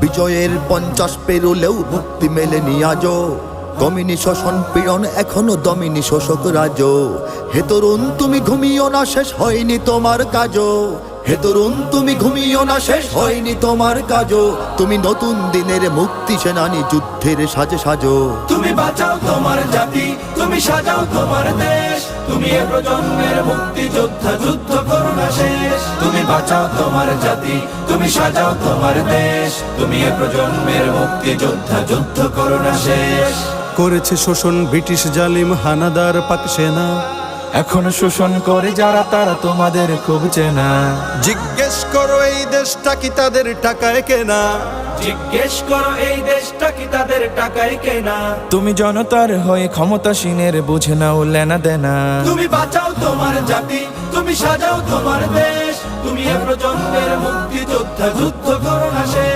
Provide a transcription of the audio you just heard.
বিজয়ের 50 পেরোলেও মুক্তি মেলেনি আজও। দমিনী শোষণ পীড়ন এখনো দমিনী শোষক রাজ। হে তরুণ তুমি ঘুমিও না, শেষ হয়নি তোমার কাজও। হে তরুণ তুমি ঘুমিও না, শেষ হয়নি তোমার কাজও। তুমি নতুন দিনের মুক্তি সেনানী, যুদ্ধের সাজে সাজো। তুমি বাঁচাও তোমার জাতি, তুমি সাজাও তোমার দেশ। তুমি এ প্রজন্মের মুক্তি যোদ্ধা, যুদ্ধ করো না শেষ। তুমি বাঁচাও তোমার জাতি, তুমি সাজাও তোমার দেশ। তুমি এ প্রজন্মের মুক্তি যোদ্ধা, যুদ্ধ করো না শেষ। করেছে শোষণ ব্রিটিশ জালিম হানাদার পাক সেনা। এখনো শোষণ করে যারা, তারা তোমাদের খুব চেনা। জিজ্ঞেস করো এই দেশটা কি তাদের টাকায় কেনা। জিজ্ঞেস করো এই দেশটা কি তাদের টাকায় কেনা। তুমি জনতার হয়ে ক্ষমতাসীনের বুঝে নাও লেনা দেনা। তুমি বাঁচাও তোমার জাতি, তুমি সাজাও তোমার দেশ। তুমি এ প্রজন্মের মুক্তি যোদ্ধা, যুদ্ধ করো না শেষ।